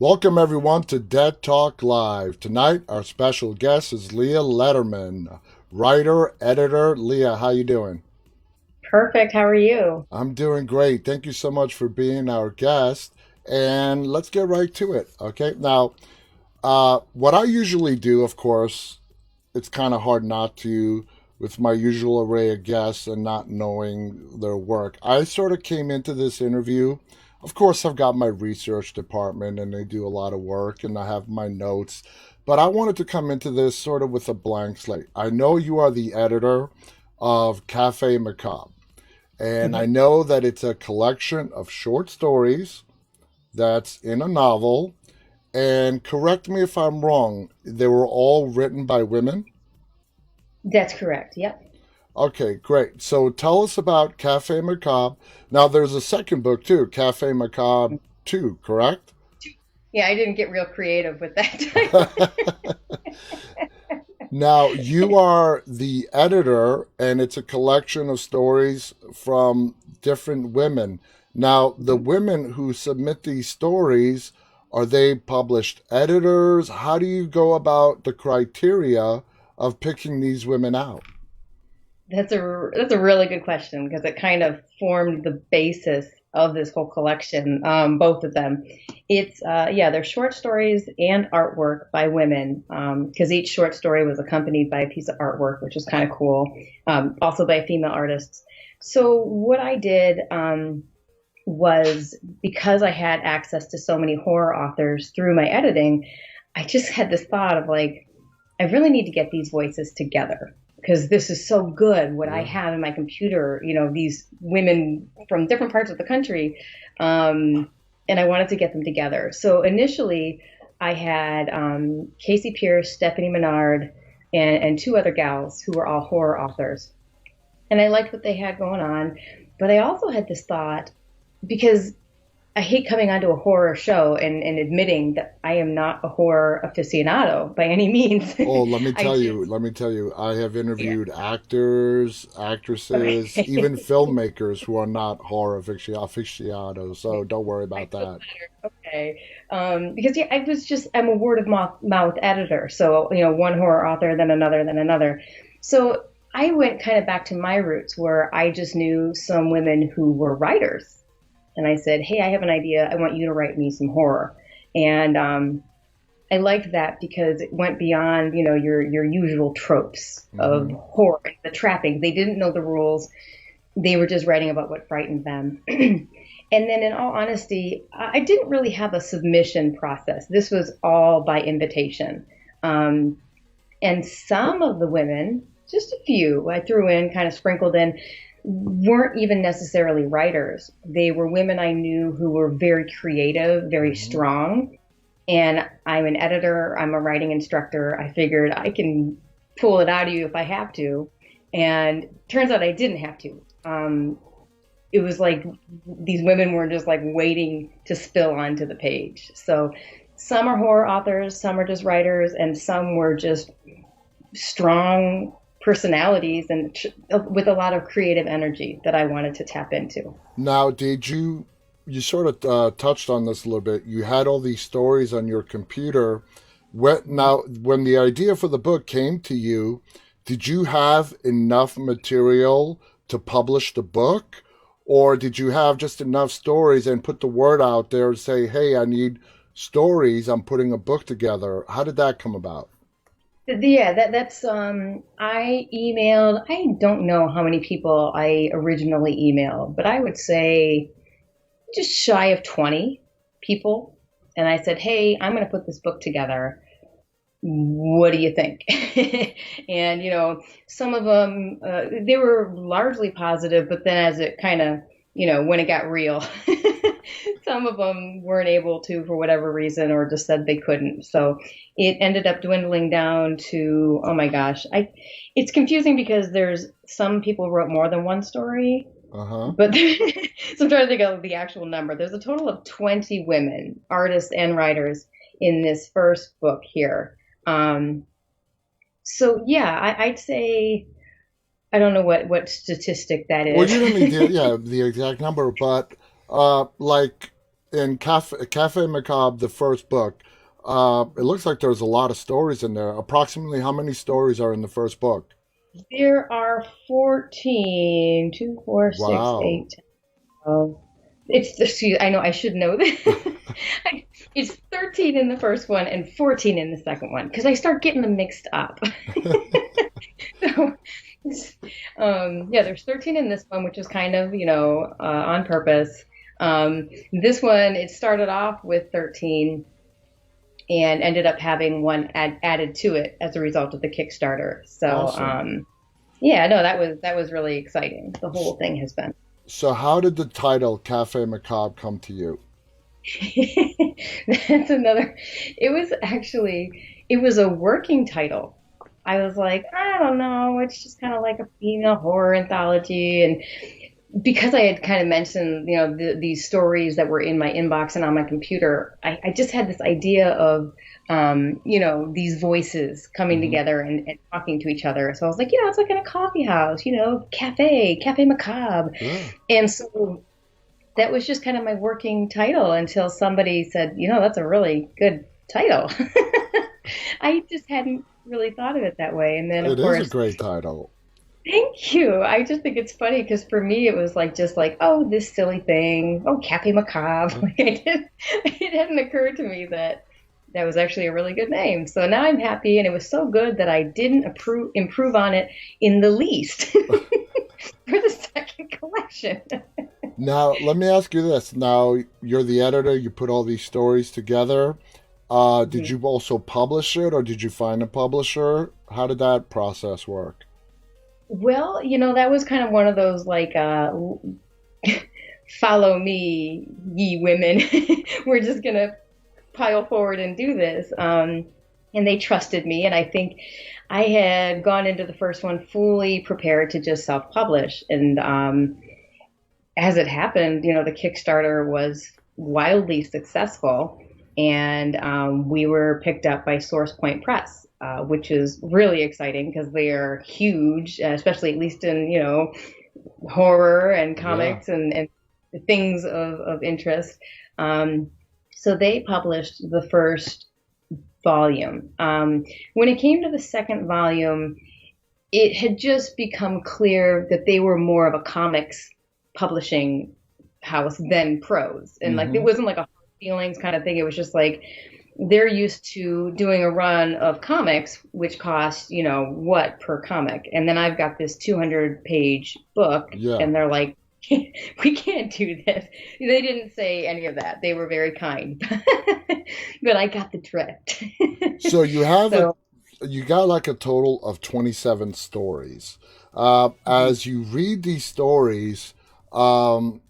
Welcome everyone to Dead Talk Live. Tonight our special guest is Leah Lederman, writer, editor. Leah, how you doing? Perfect. How are you? I'm doing great. Thank you so much for being our guest. And let's get right to it. Okay. Now, what I usually do, of course, it's kind of hard not to with my usual array of guests and not knowing their work. I sort of came into this interview. Of course, I've got my research department and they do a lot of work and I have my notes. But I wanted to come into this sort of with a blank slate. I know you are the editor of Cafè Macabre. And I Mhm. know that it's a collection of short stories that's in a novel. And correct me if I'm wrong, they were all written by women? That's correct. Yep. Okay, great. So tell us about Café Macabre. Now, there's a second book too, Café Macabre 2, correct? Yeah, I didn't get real creative with that title. Now, you are the editor, and it's a collection of stories from different women. Now, the women who submit these stories, are they published editors? How do you go about the criteria of picking these women out? That's a really good question because it kind of formed the basis of this whole collection. Both of them. It's yeah, they're short stories and artwork by women. Because each short story was accompanied by a piece of artwork, which was kind of cool. Also by female artists. So what I did was because I had access to so many horror authors through my editing, I just had this thought of like, I really need to get these voices together because this is so good. What I Yeah. have in my computer, these women from different parts of the country, and I wanted to get them together. So initially, I had Casey Pierce, Stephanie Menard, and two other gals who were all horror authors, and I liked what they had going on. But I also had this thought because I hate coming onto a horror show and admitting that I am not a horror aficionado by any means. Oh, I just, let me tell you, I have yeah. interviewed actors, actresses, even Okay. filmmakers who are not aficionados, so don't worry I about feel that. better. Okay. Because yeah, I'm a word of mouth editor. So, one horror author, then another, then another. So I went kind of back to my roots where I just knew some women who were writers. And I said, hey, I have an idea. I want you to write me some horror. And I liked that because it went beyond, your usual tropes of Hmm. horror, the trappings. They didn't know the rules. They were just writing about what frightened them. And then, in all honesty, I didn't really have a submission process. This was all by invitation. Um, and some of the women, just a few, I threw in, kind of sprinkled in, weren't even necessarily writers. They were women I knew who were very creative, very Hmm. strong. And I'm an editor, I'm a writing instructor. I figured I can pull it out of you if I have to. And turns out I didn't have to. It was like these women were just like waiting to spill onto the page. So some are horror authors, some are just writers, and some were just strong personalities and with a lot of creative energy that I wanted to tap into. Now, you sort of touched on this a little bit. You had all these stories on your computer. When the idea for the book came to you, did you have enough material to publish the book? Or did you have just enough stories and put the word out there and say, hey, I need stories. I'm putting a book together. How did that come about? Yeah, that's I emailed, I don't know how many people I originally emailed, but I would say just shy of 20 people. And I said, "Hey, I'm going to put this book together. What do you think?" And some of them they were largely positive, but then as it kind of, when it got real, some of them weren't able to for whatever reason or just said they couldn't. So it ended up dwindling down to, oh my gosh, I it's confusing because there's some people wrote more than one story, Uh huh. but so I'm trying to think of the actual number. There's a total of 20 women, artists and writers, in this first book here. Um, So yeah, I'd say I don't know what statistic that Well, is. you don't need the exact number, but like in Café Macabre, the first book, it looks like there's a lot of stories in there. Approximately how many stories are in the first book? There are 14, 2, 4, 6, Wow. 8, 10, 12. Excuse, I know I should know this. It's 13 in the first one and 14 in the second one because I start getting them mixed up. So, yeah, there's 13 in this one, which is kind of, on purpose. This one, it started off with 13 and ended up having one added to it as a result of the Kickstarter. So, Awesome. yeah, no, that was really exciting. The whole thing has been. So, how did the title Café Macabre come to you? That's another. It was a working title. I was like, I don't know, it's just kind of like a female horror anthology, and because I had kind of mentioned, these stories that were in my inbox and on my computer, I just had this idea of, these voices coming Hmm. together and talking to each other. So I was like, it's like in a coffee house, Cafe Macabre. Yeah. And so that was just kind of my working title until somebody said, that's a really good title. I just hadn't really thought of it that way. And then, It of is a course, great title. thank you. I just think it's funny because for me, it was like just like, oh, this silly thing. Oh, Cafe Macabre. Yeah. Like it hadn't occurred to me that that was actually a really good name. So now I'm happy, and it was so good that I didn't improve on it in the least for the second collection. Now, let me ask you this. Now, you're the editor, you put all these stories together. Did you also publish it or did you find a publisher? How did that process work? Well, that was kind of one of those like follow me, ye women. We're just gonna pile forward and do this. And they trusted me, and I think I had gone into the first one fully prepared to just self-publish. And as it happened, the Kickstarter was wildly successful, and we were picked up by Source Point Press, which is really exciting because they are huge, especially at least in horror and Yeah. comics and things of interest. So they published the first volume. When it came to the second volume, it had just become clear that they were more of a comics publishing house than prose. And like it Mm-hmm. wasn't like a hard feelings kind of thing. It was just like they're used to doing a run of comics, which costs, what per comic. And then I've got this 200-page book, Yeah. and they're like, we can't do this. They didn't say any of that. They were very kind, but I got the drift. So So, you got like a total of 27 stories. As you read these stories, um,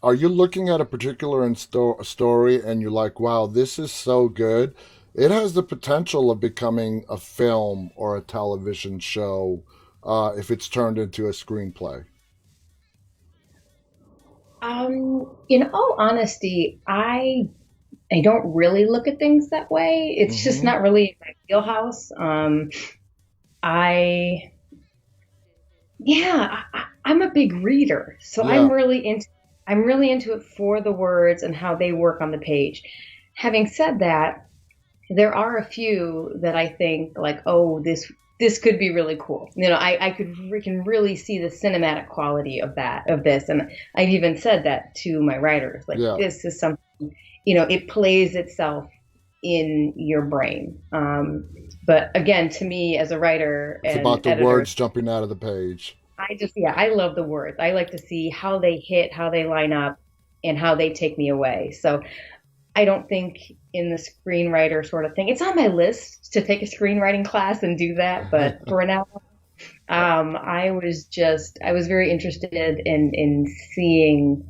are you looking at a particular story and you're like, wow, this is so good? It has the potential of becoming a film or a television show if it's turned into a screenplay. in all honesty, I don't really look at things that way. It's just Mm-hmm. not really my wheelhouse. I Yeah, I'm a big reader, so Yeah. I'm really into it for the words and how they work on the page. Having said that, there are a few that I think like, oh, this could be really cool. Can really see the cinematic quality of this, and I've even said that to my writers, like Yeah. this is something, it plays itself in your brain. But again, to me as a writer It's and about the editor, words jumping out of the page. I love the words. I like to see how they hit, how they line up, and how they take me away. So I don't think in the screenwriter sort of thing. It's on my list to take a screenwriting class and do that, but for now, I was very interested in seeing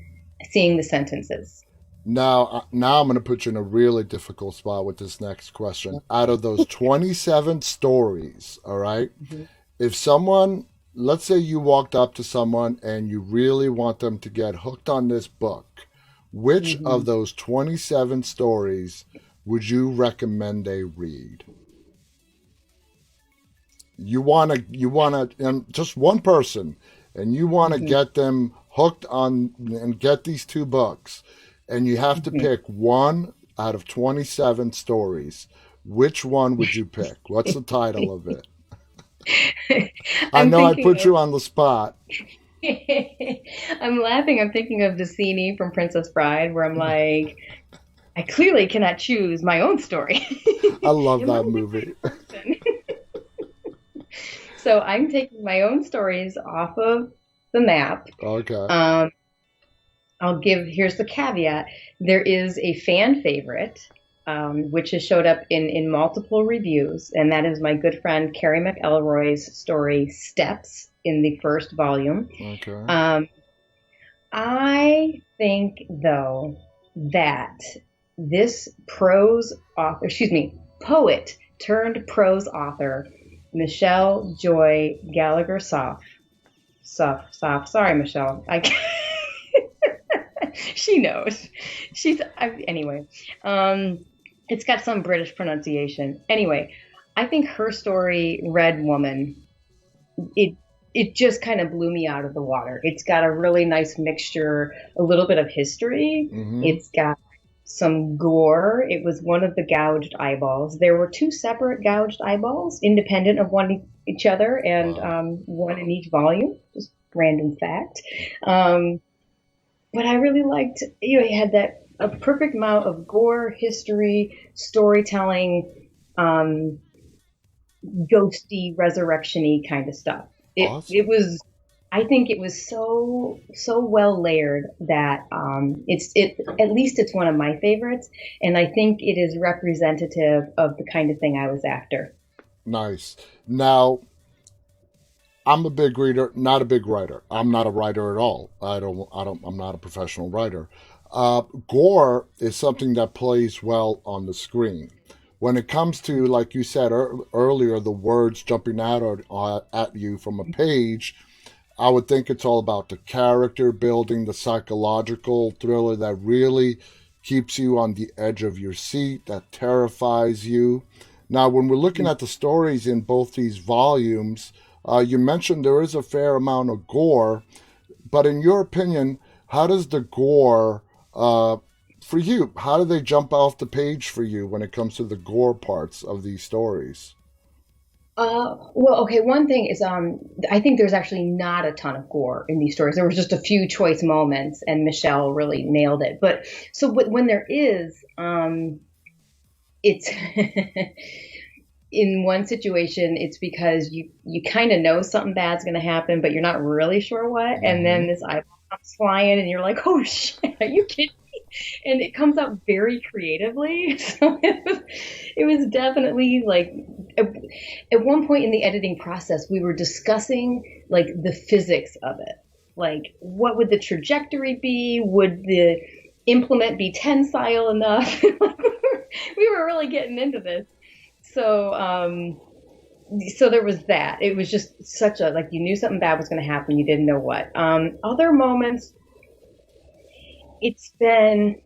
the sentences. Now I'm going to put you in a really difficult spot with this next question. Out of those 27 stories, all right, Mhm. if someone, let's say you walked up to someone and you really want them to get hooked on this book, which of Mhm. those 27 stories would you recommend they read? and just one person, and you want to Hmm. get them hooked on and get these two books, and you have to Hmm. pick one out of 27 stories. Which one would you pick? What's the title of it? I I'm know I thinking put you on the spot. I'm laughing. I'm thinking of Vicini from Princess Bride, where I'm like, I clearly cannot choose my own story. I love Am I that the movie. right person? So I'm taking my own stories off of the map. Okay. Um, here's the caveat. There is a fan favorite, which has showed up in multiple reviews, and that is my good friend Carrie McElroy's story Steps in the first volume. Okay. Um, I think, though, that this poet turned prose author, Michelle Joy Gallagher sorry, Michelle. She knows. Anyway. Um, it's got some British pronunciation. Anyway, I think her story, Red Woman, it it just kind of blew me out of the water. It's got a really nice mixture, a little bit of history. Mm-hmm. It's got some gore. It was one of the gouged eyeballs. There were two separate gouged eyeballs, independent of each other, and Wow. one in each volume. Just random fact. Um, but I really liked, it had that a perfect amount of gore, history, storytelling, um, ghosty, resurrection-y kind of stuff. It Awesome. was, I think it was so well layered that it at least it's one of my favorites, and I think it is representative of the kind of thing I was after. Nice. Now, I'm a big reader, not a big writer. I'm not a writer at all. I'm not a professional writer. Gore is something that plays well on the screen. When it comes to, like you said earlier, the words jumping out at you from a page, I would think it's all about the character building, the psychological thriller that really keeps you on the edge of your seat, that terrifies you. Now, when we're looking at the stories in both these volumes, you mentioned there is a fair amount of gore, but in your opinion, how does the gore, for you, how do they jump off the page for you when it comes to the gore parts of these stories? Well, okay. One thing is, I think there's actually not a ton of gore in these stories. There was just a few choice moments, and Michelle really nailed it. But so when there is, it's in one situation, it's because you kind of know something bad's going to happen, but you're not really sure what. And Mm-hmm. then this eyeball comes flying, and you're like, "Oh shit, are you kidding?" And it comes out very creatively. So it was definitely like at, at one point in the editing process, we were discussing like the physics of it. Like, what would the trajectory be? Would the implement be tensile enough? We were really getting into this. So, so there was that. It was just such a like you knew something bad was going to happen. You didn't know what. Other moments, it's been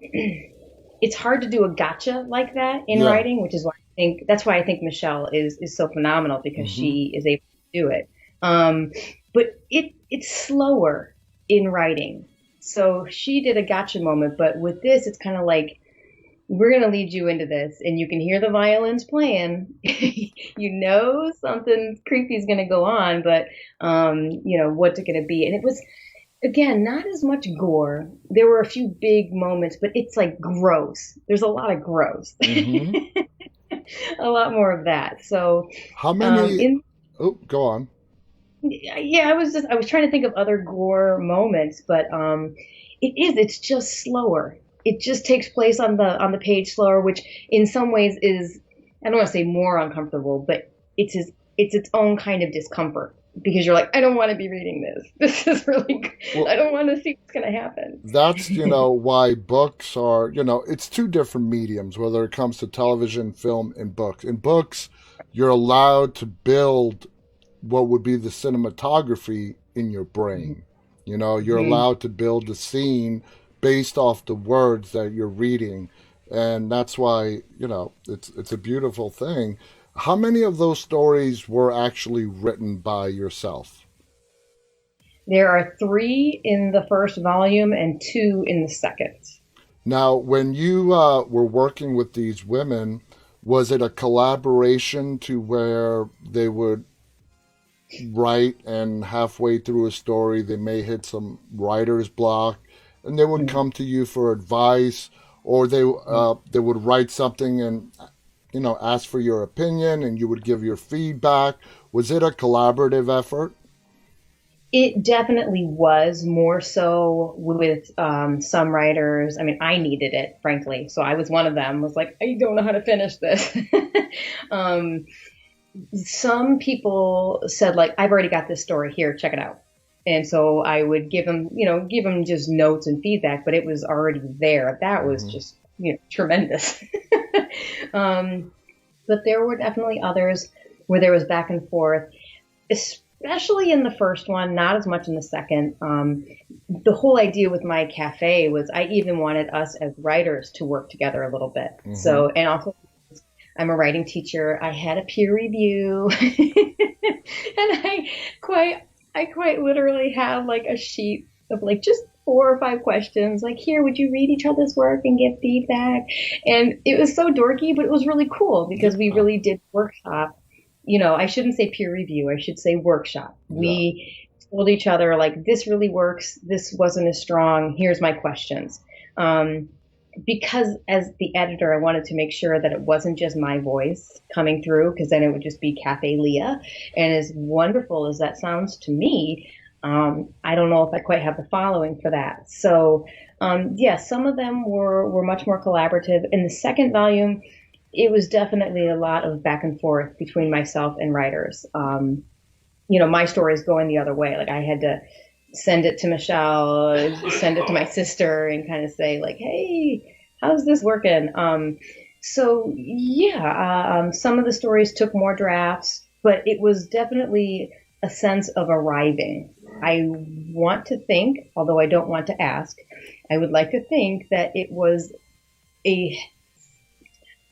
it's hard to do a gotcha like that in Yeah. writing, which is why I think Michelle is so phenomenal because Mm-hmm. she is able to do it. But it's slower in writing. So she did a gotcha moment, but with this, it's kind of like we're going to lead you into this and you can hear the violins playing. You know something creepy is going to go on, but what's it going to be? And it was again, not as much gore. There were a few big moments, but it's like gross. There's a lot of gross, Mm-hmm. a lot more of that. So, How many? in Oh, go on. yeah, I was trying to think of other gore moments, but it's just slower. It just takes place on the page slower, which in some ways is I don't want to say more uncomfortable, but it's its own kind of discomfort because you're like I don't want to be reading this. This is really I Well, don't want to see what's going to happen. that's why books are it's two different mediums whether it comes to television, film, and books. In books, you're allowed to build what would be the cinematography in your brain. You're Hmm. allowed to build the scene based off the words that you're reading, and that's why it's a beautiful thing. How many of those stories were actually written by yourself? There are three in the first volume and two in the second. Now, when you were working with these women, was it a collaboration to where they would write and halfway through a story they may hit some writer's block and they would come to you for advice, or they would write something and ask for your opinion and you would give your feedback? Was it a collaborative effort? It definitely was more so with some writers. I mean, I needed it, frankly. So I was one of them, was like, I don't know how to finish this. um, some people said, like, I've already got this story here, check it out. And so I would give them just notes and feedback, but it was already there. That was Hmm. just, tremendous. um, but there were definitely others where there was back and forth, especially in the first one, not as much in the second. The whole idea with my cafe was I even wanted us as writers to work together a little bit. Hmm. So, and also I'm a writing teacher. I had a peer review and quite, I quite literally had like a sheet of like just 4 or 5 questions. Like, here, would you read each other's work and give feedback? And it was so dorky, but it was really cool because we Yeah, really did workshop. I shouldn't say peer review. I should say workshop. yeah, We told each other like, this really works. This wasn't as strong. Here's my questions. Um, because as the editor, I wanted to make sure that it wasn't just my voice coming through, because then it would just be Cafe Leah. And as wonderful as that sounds to me, I don't know if I quite have the following for that. So, yeah, some of them were much more collaborative. In the second volume, it was definitely a lot of back and forth between myself and writers. My stories going the other way. Like I had to send it to Michelle, send it to my sister, and kind of say like, "Hey, how's this working?" So yeah, some of the stories took more drafts, but it was definitely a sense of arriving. I want to think, although I don't want to ask, I would like to think that it was a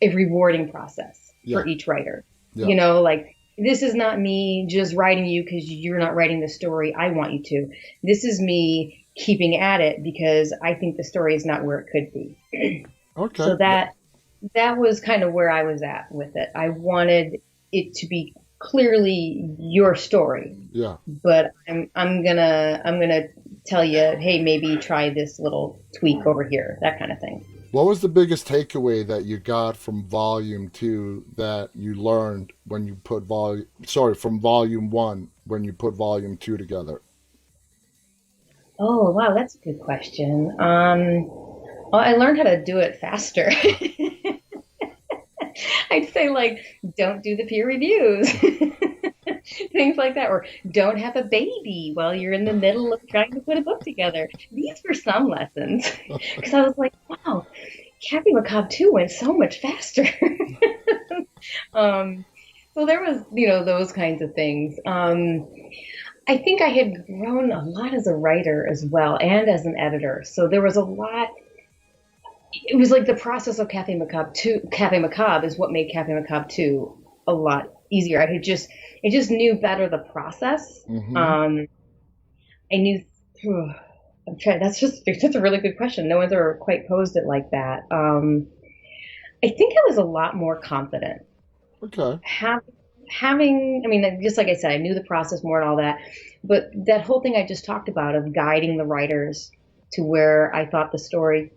a rewarding process yeah, for each writer. yeah. Like this is not me just writing you because you're not writing the story I want you to. This is me keeping at it because I think the story is not where it could be. Okay. So that was kind of where I was at with it. I wanted it to be clearly your story, Yeah. but I'm gonna tell you, hey, maybe try this little tweak over here, that kind of thing. What was the biggest takeaway that you got from volume two that you learned when you put from volume one when you put volume two together? Oh, wow, that's a good question. Well, I learned how to do it faster. I'd say like, don't do the peer reviews, things like that, or don't have a baby while you're in the middle of trying to put a book together. These were some lessons because I was like, wow, Cappy Macabre 2 went so much faster. um, so there was, those kinds of things. I think I had grown a lot as a writer as well and as an editor. So there was a lot. It was like the process of Cafe Macabre is what made Cafe Macabre 2 a lot easier. I just knew better the process. Hmm. Um, I knew, I'm trying, that's a really good question. No one's ever quite posed it like that. I think I was a lot more confident. Okay. Have, Having, I mean, just like I said, I knew the process more and all that, but that whole thing I just talked about of guiding the writers to where I thought the story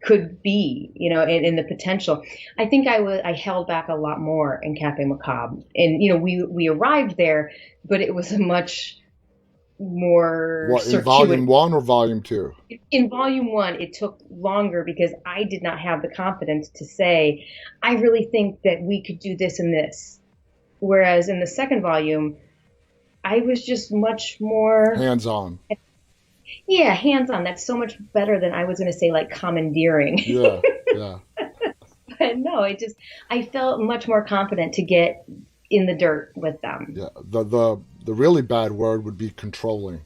could be, in the potential. I think I held back a lot more in Cafe Macabre, and we arrived there, but it was a much more What, in volume circuitous. one or volume two? In volume one, it took longer because I did not have the confidence to say, I really think that we could do this and this. Whereas in the second volume, I was just much more, Hands on. yeah, hands on. That's so much better than I was going to say, like commandeering. Yeah. Yeah. But no, I felt much more confident to get in the dirt with them. Yeah. The really bad word would be controlling.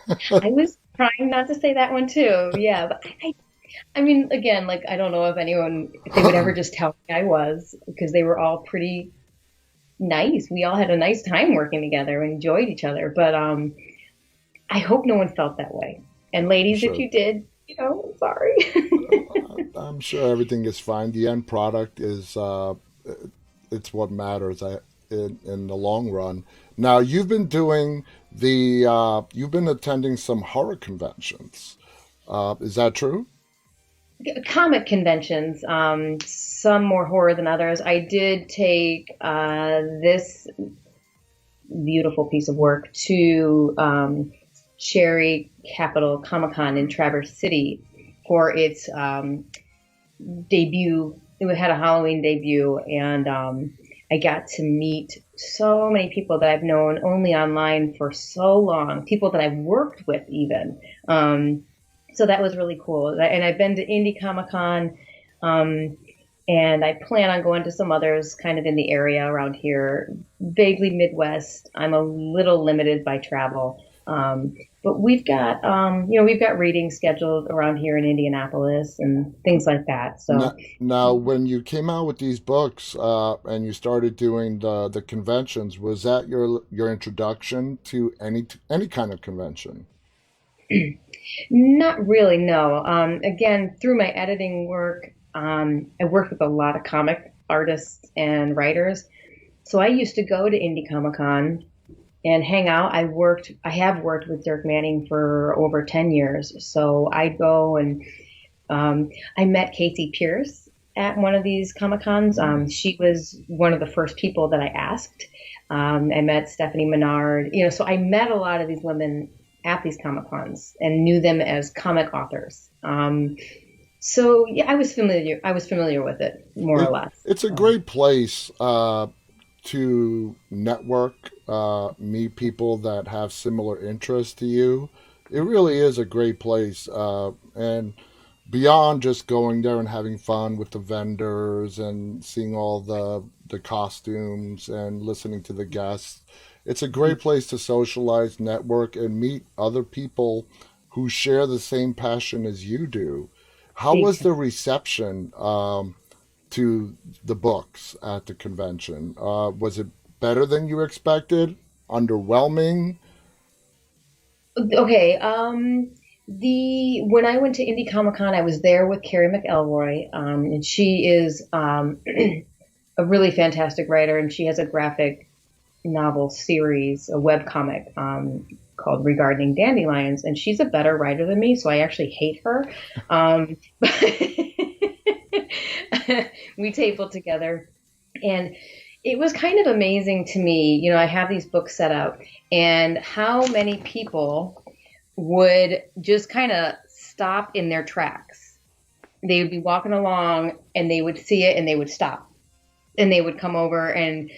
I was trying not to say that one too. Yeah. But I mean, again, like, I don't know if they would ever just tell me I was, because they were all pretty nice. We all had a nice time working together and enjoyed each other. But I hope no one felt that way. And I'm ladies, if sure. you did, sorry. I'm sure everything is fine. The end product is it's what matters in the long run. Now you've been doing you've been attending some horror conventions. Is that true? Comic conventions, some more horror than others. I did take this beautiful piece of work to Cherry Capital Comic Con in Traverse City for its debut. It had a Halloween debut, and I got to meet so many people that I've known only online for so long, people that I've worked with even. So that was really cool. And I've been to Indie Comic Con, um, and I plan on going to some others kind of in the area around here, vaguely Midwest. I'm a little limited by travel. But we've got readings scheduled around here in Indianapolis and things like that. So Now, when you came out with these books and you started doing the conventions, was that your introduction to any kind of convention? not really, no. Again, through my editing work, I worked with a lot of comic artists and writers. So I used to go to Indie Comic Con and hang out. I have worked with Dirk Manning for over 10 years. So I'd go and I met Casey Pierce at one of these Comic Cons. She was one of the first people that I asked. I met Stephanie Menard, so I met a lot of these women at these Comic Cons and knew them as comic authors. So yeah, I was familiar. I was familiar with it more or less. It's a great place to network, meet people that have similar interests to you. It really is a great place. And beyond just going there and having fun with the vendors and seeing all the costumes and listening to the guests, it's a great place to socialize, network, and meet other people who share the same passion as you do. How was the reception to the books at the convention? Was it better than you expected? Underwhelming? Okay. The when I went to Indie Comic Con, I was there with Carrie McElroy, and she is a really fantastic writer, and she has a graphic novel series, a web comic called Regarding Dandelions, and she's a better writer than me, so I actually hate her. But we tabled together, and it was kind of amazing to me. I have these books set up, and how many people would just kind of stop in their tracks. They would be walking along, and they would see it, and they would stop, and they would come over, and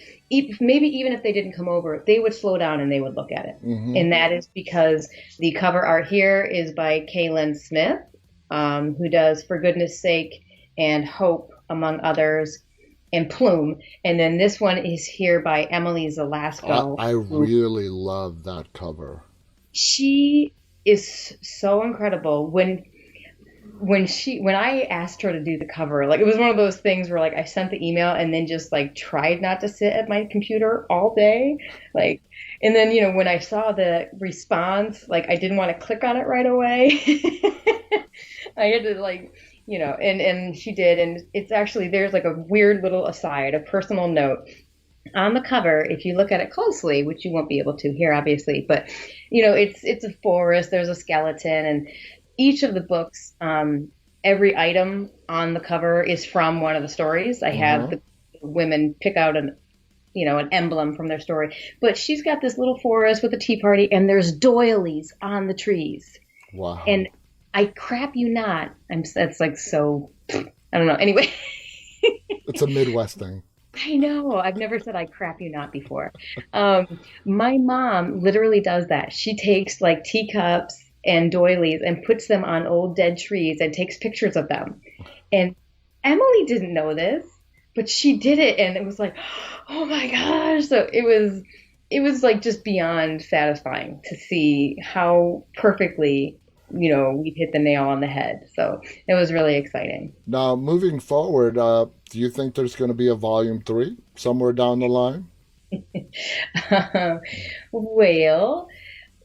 maybe even if they didn't come over, they would slow down and they would look at it. Mm-hmm. And that is because the cover art here is by Kaylin Smith, who does For Goodness Sake and Hope, among others, and Plume. And then this one is here by Emily Zelasco. I really love that cover. She is so incredible. When I asked her to do the cover, like it was one of those things where like I sent the email and then just like tried not to sit at my computer all day. Like, and then, when I saw the response, like I didn't want to click on it right away. I had to like, and she did. And it's actually, there's like a weird little aside, a personal note on the cover. If you look at it closely, which you won't be able to here, obviously, but it's a forest, there's a skeleton, and each of the books, every item on the cover is from one of the stories. I have Uh-huh. the women pick out an emblem from their story. But she's got this little forest with a tea party, and there's doilies on the trees. Wow. And I crap you not. That's like so. I don't know. Anyway, It's a Midwest thing. I know. I've never said I crap you not before. My mom literally does that. She takes like teacups and doilies and puts them on old dead trees and takes pictures of them. And Emily didn't know this, but she did it, and it was like, oh my gosh. So it was like just beyond satisfying to see how perfectly, we've hit the nail on the head. So it was really exciting. Now, moving forward, do you think there's going to be a volume three somewhere down the line? Um, well,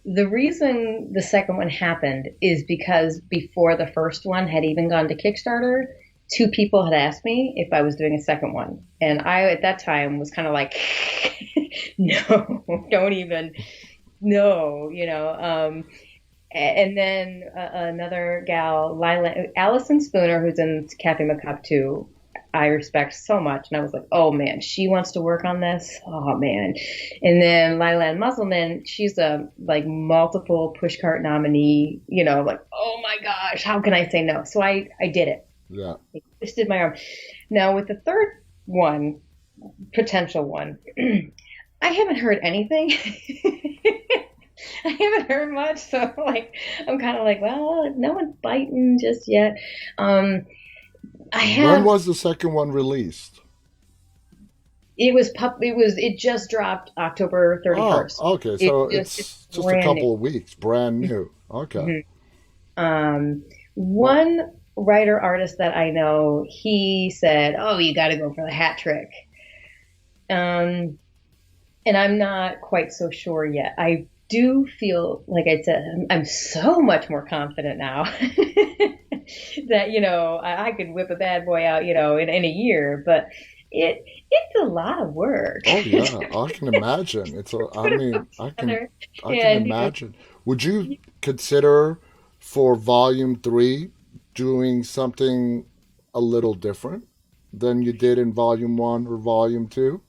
the reason the second one happened is because before the first one had even gone to Kickstarter, two people had asked me if I was doing a second one. And I, at that time, was kind of like, no, don't even, no, you know. And then another gal, Lila, Allison Spooner, who's in Café Macabre too, I respect so much. And I was like, oh man, she wants to work on this. Oh man. And then Lila Musselman, she's a like multiple pushcart nominee, you know, like, oh my gosh, how can I say no? So I did it. Yeah. I twisted my arm. Now with the third one, potential one, I haven't heard anything. I haven't heard much, so like I'm kind of like, well, no one's biting just yet. Um, I When have was the second one released? it just dropped October Oh, 31st. okay. It So it's it's just a brand new. couple of weeks, brand new. Okay. Mhm. One writer artist that I know, he said, "Oh, you got to go for the hat trick." Um, and I'm not quite so sure yet. I do feel like I said I'm so much more confident now that I could whip a bad boy out in a year, but it's a lot of work Oh to yeah, I can imagine. I put it mean, all together. I can And imagine. Would you consider for volume three doing something a little different than you did in volume one or volume two?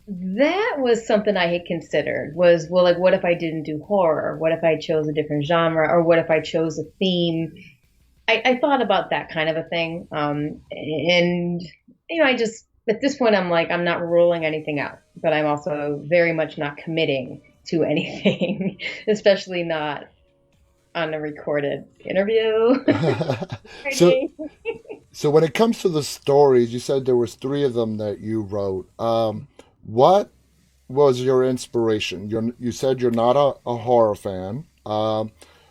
that was something I had considered was, well, like, what if I didn't do horror? What if I chose a different genre? Or what if I chose a theme? I thought about that kind of a thing. And, I just, at this point, I'm like, I'm not ruling anything out, but I'm also very much not committing to anything, especially not on a recorded interview. So, so when it comes to the stories, you said there was three of them that you wrote. What was your inspiration? You said you're not a horror fan.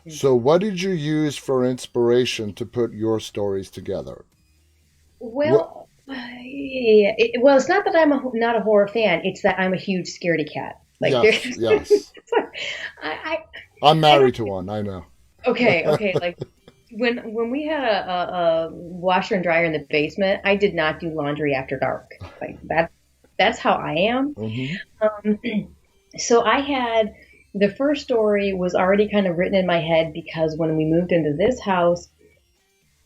So what did you use for inspiration to put your stories together? What? Well, yeah, well, it's not that not a horror fan. It's that I'm a huge scaredy cat. Like Yes, there's, yes. I, I'm I don't. married to one. I know. Okay. Like when we had a washer and dryer in the basement, I did not do laundry after dark. Like that's how I am. Hmm. Um, so I had the first story was already kind of written in my head because when we moved into this house,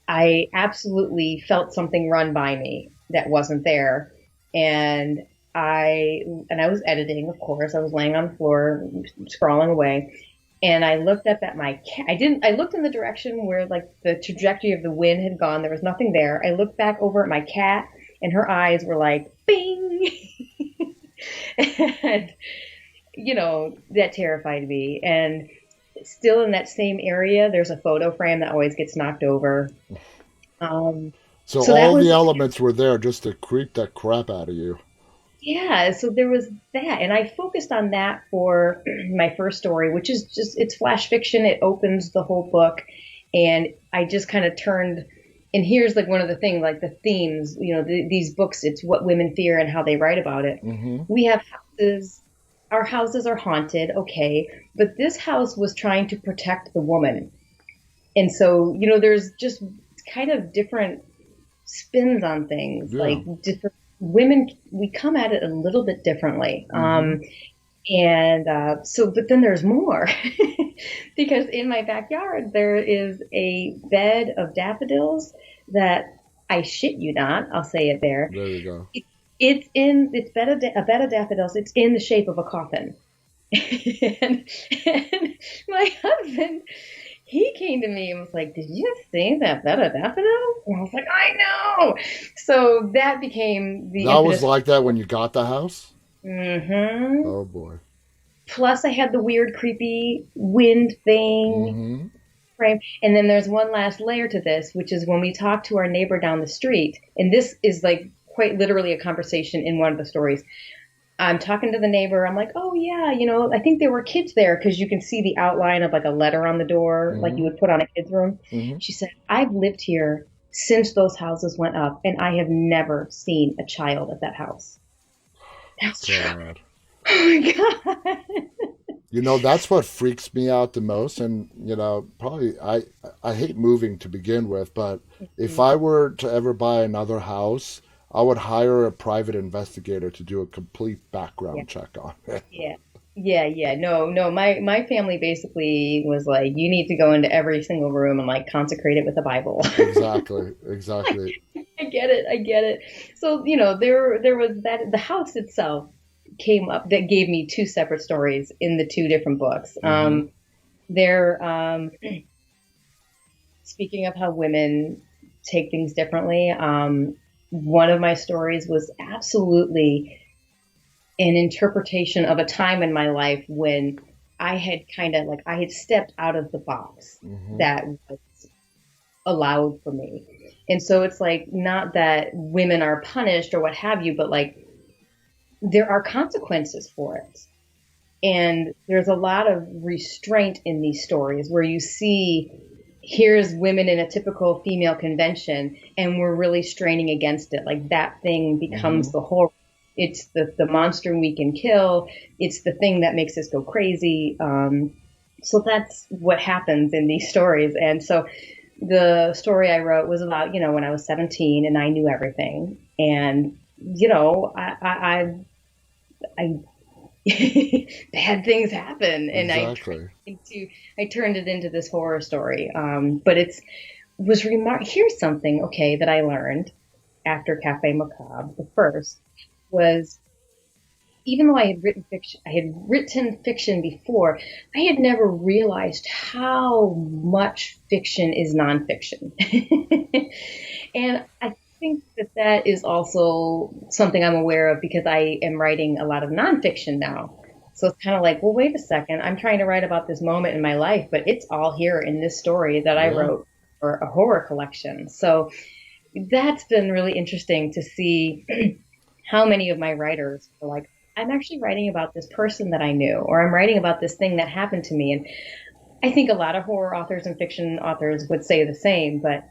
I absolutely felt something run by me that wasn't there. And I was editing, of course. I was laying on the floor, scrawling away. And I looked up at my cat. I looked in the direction where like the trajectory of the wind had gone. There was nothing there. I looked back over at my cat and her eyes were like, bing. And, that terrified me. And still in that same area, there's a photo frame that always gets knocked over. Um, So so that all the was, elements were there just to creep the crap out of you. yeah, so there was that. And I focused on that for my first story, which is just, it's flash fiction. It opens the whole book. And I just kind of turned, and here's like one of the things, like the themes, these books, it's what women fear and how they write about it. Hmm. We have houses, our houses are haunted, okay, but this house was trying to protect the woman. And so, there's just kind of different spins on things, Yeah. like different women, we come at it a little bit differently. Hmm. And so, but then there's more because in my backyard there is a bed of daffodils that I shit you not, I'll say it there. There you go. It, it's a bed of daffodils. It's in the shape of a coffin. And my husband, he came to me and was like, "Did you see that bed of daffodils?" And I was like, "I know." So that became the That was impetus. like that when you got the house? Hmm. Oh boy. Plus, I had the weird, creepy wind thing Hmm. frame. And then there's one last layer to this, which is when we talk to our neighbor down the street. And this is like quite literally a conversation in one of the stories. I'm talking to the neighbor. I'm like, oh, yeah, I think there were kids there because you can see the outline of like a letter on the door, like you Hmm. would put on a kid's room. Hmm. She said, I've lived here since those houses went up, and I have never seen a child at that house. That's true. God. Oh my God. You know, that's what freaks me out the most. And, probably I hate moving to begin with, but if I were to ever buy another house, I would hire a private investigator to do a complete Yeah. background check on it. Yeah. Yeah. No, no. My family basically was like, you need to go into every single room and like consecrate it with the Bible. Exactly, exactly. I get it. I get it. So, there was that the house itself came up that gave me two separate stories in the two different books. Hmm. There, speaking of how women take things differently, one of my stories was absolutely an interpretation of a time in my life when I had kind of like I had stepped out of the box Hmm. that was allowed for me. And so it's like not that women are punished or what have you, but like there are consequences for it. And there's a lot of restraint in these stories where you see here's women in a typical female convention and we're really straining against it. Like that thing Hmm. becomes the horror. It's the monster we can kill. It's the thing that makes us go crazy. So that's what happens in these stories. And so the story I wrote was about, when I was 17 and I knew everything. And, I bad things happen, and Exactly. I turned it into this horror story. But here's something okay that I learned after Café Macabre. The first was even though I had written fiction before, I had never realized how much fiction is nonfiction. And I think that that is also something I'm aware of because I am writing a lot of nonfiction now. So it's kind of like, well, wait a second. I'm trying to write about this moment in my life, but it's all here in this story that I Yeah. wrote for a horror collection. So that's been really interesting to see how many of my writers are like, I'm actually writing about this person that I knew, or I'm writing about this thing that happened to me. And I think a lot of horror authors and fiction authors would say the same, but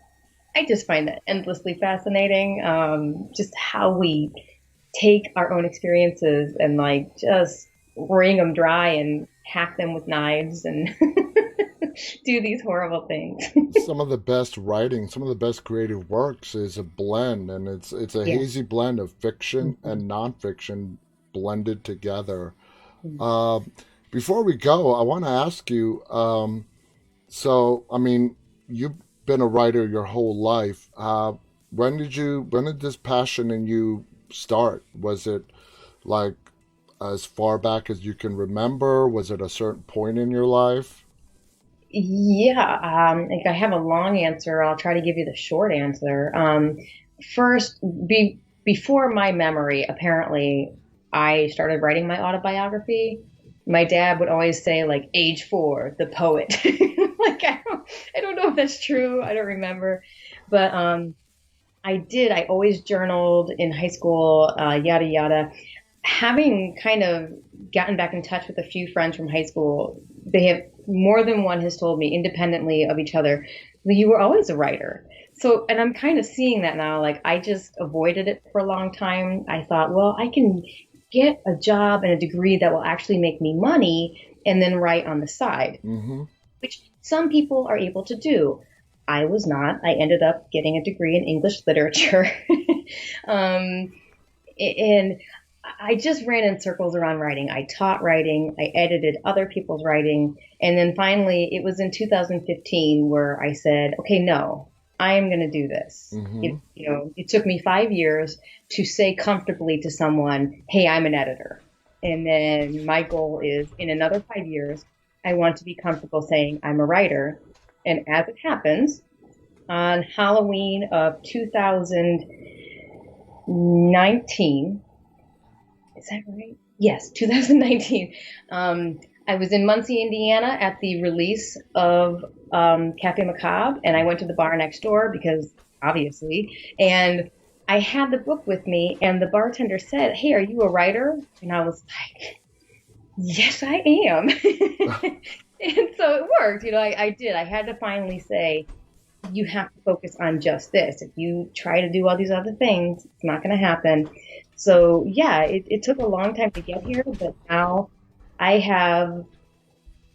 I just find that endlessly fascinating. Just how we take our own experiences and like just wring them dry and hack them with knives and do these horrible things. Some of the best writing, some of the best creative works is a blend, and it's a Yeah. hazy blend of fiction Mhm. and nonfiction blended together. Um, Before we go, I want to ask you. So, I mean, you've been a writer your whole life. When did this passion in you start? Was it like as far back as you can remember? Was it a certain point in your life? Yeah, like I have a long answer. I'll try to give you the short answer. First, before my memory, apparently, I started writing my autobiography. My dad would always say, like, age 4, the poet. Like, I don't know if that's true. I don't remember. But I did. I always journaled in high school, yada, yada. Having kind of gotten back in touch with a few friends from high school, they have more than one has told me independently of each other, "Well, you were always a writer." So, and I'm kind of seeing that now. Like, I just avoided it for a long time. I thought, well, I can get a job and a degree that will actually make me money and then write on the side, Mm-hmm. which some people are able to do. I was not. I ended up getting a degree in English literature. um, and I just ran in circles around writing. I taught writing, I edited other people's writing, and then finally it was in 2015 where I said, "Okay, no, I am going to do this." Mm-hmm. It took me 5 years to say comfortably to someone, "Hey, I'm an editor," and then my goal is in another 5 years, I want to be comfortable saying I'm a writer. And as it happens, on Halloween of 2019, is that right? Yes, 2019. I was in Muncie, Indiana at the release of Café Macabre, and I went to the bar next door because obviously, and I had the book with me, and the bartender said, "Hey, are you a writer?" And I was like, "Yes, I am." And so it worked. I did. I had to finally say, you have to focus on just this. If you try to do all these other things, it's not going to happen. So yeah, it took a long time to get here, but now I have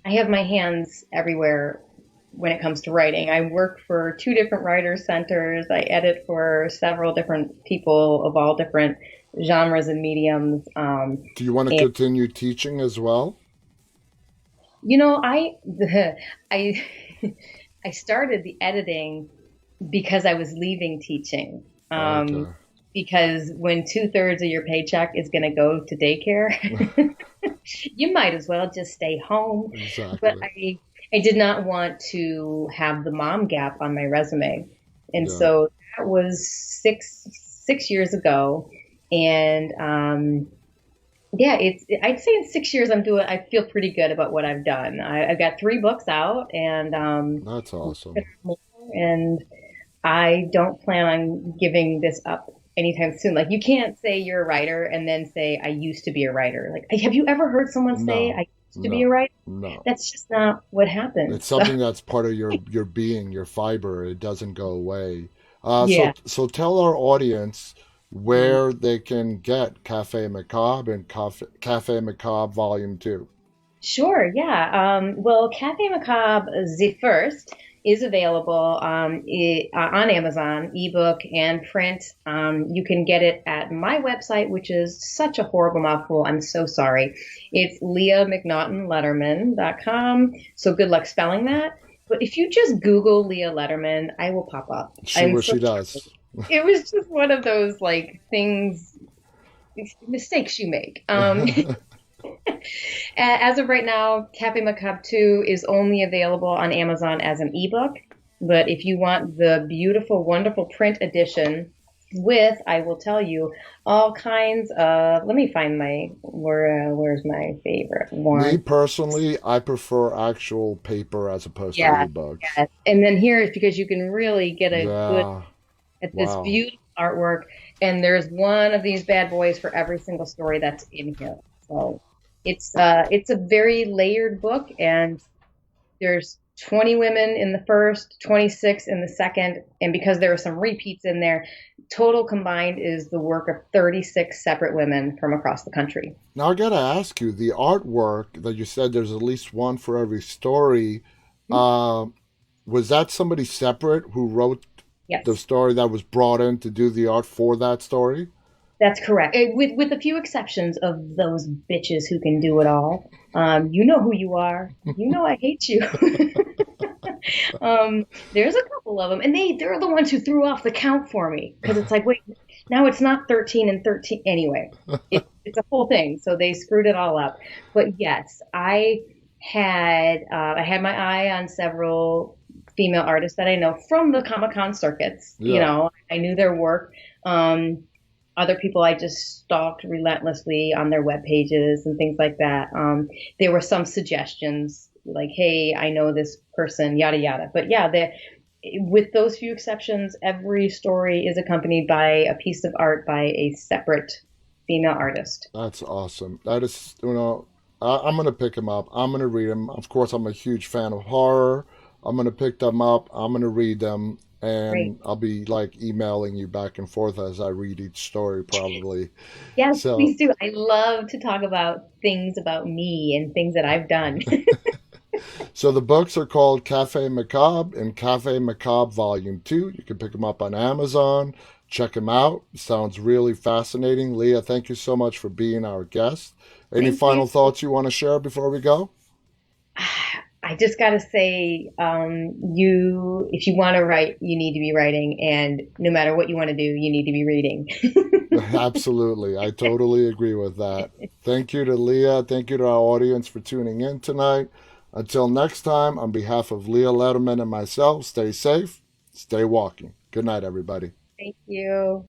I have my hands everywhere when it comes to writing. I work for two different writers centers. I edit for several different people of all different genres and mediums. Do you want to And continue teaching as well? I I I started the editing because I was leaving teaching. Okay, Because when 2/3 of your paycheck is going to go to daycare, you might as well just stay home. But exactly. I did not want to have the mom gap on my resume. And Yeah. so that was six years ago. And yeah, I'd say in 6 years I feel pretty good about what I've done. I've got three books out and That's awesome. more, and I don't plan on giving this up anytime soon. Like, you can't say you're a writer and then say, I used to be a writer. Like, have you ever heard someone say, No, I used to be a no, writer? no. That's just not what It's happens. So, something that's part of your being, your fiber. It doesn't go away. So yeah. so tell our audience Mm. where they can get Cafe Macabre and Cafe Macabre Volume Two. Sure, yeah. Well, Café Macabre, the first, is available on Amazon, ebook and print. You can get it at my website, which is such a horrible mouthful. I'm so sorry. It's leahmcnaughtonletterman.com. So good luck spelling that. But if you just Google Leah Lederman, I will pop up. See I'm what so she sorry. does. It was just one of those like things, mistakes you make. As of right now, Café Macabre 2 is only available on Amazon as an ebook. But if you want the beautiful, wonderful print edition with, I will tell you, all kinds of. Let me find where's my favorite Me one? personally, I prefer actual paper as opposed to Yeah, ebooks. yes. And then here is because you can really get a good Yeah. at this Wow. beautiful artwork. And there's one of these bad boys for every single story that's in here. So it's a very layered book, and there's 20 women in the first, 26 in the second, and because there are some repeats in there, total combined is the work of 36 separate women from across the country. Now I gotta ask you, the artwork that you said there's at least one for every story. Uh, was that somebody separate who wrote the Yes, story that was brought in to do the art for that story? that's correct. With a few exceptions of those bitches who can do it all. You know who you are. You know I hate you. There's a couple of them, and they're the ones who threw off the count for me because it's like, wait, now it's not 13 and 13 anyway. It's a whole thing, so they screwed it all up. But yes, I had my eye on several female artists that I know from the Comic Con circuits. Yeah. I knew their work. Other people I just stalked relentlessly on their web pages and things like that. There were some suggestions like, hey, I know this person, yada yada. But yeah, with those few exceptions, every story is accompanied by a piece of art by a separate female artist. That's awesome. That is, I'm gonna pick him up. I'm gonna read him. Of course, I'm a huge fan of horror. I'm gonna pick them up. I'm gonna read them, Great. and I'll be like emailing you back and forth as I read each story, probably. Yes, So, please do. I love to talk about things about me and things that I've done. so the books are called Cafe Macabre and Cafe Macabre Volume Two. You can pick them up on Amazon. Check them out. Sounds really fascinating. Leah, thank you so much for being our guest. Any Thank you. final thoughts you want to share before we go? I just got to say, if you want to write, you need to be writing, and no matter what you want to do, you need to be reading. Absolutely. I totally agree with that. Thank you to Leah. Thank you to our audience for tuning in tonight. Until next time, on behalf of Leah Lederman and myself, stay safe, stay walking. Good night, everybody. Thank you.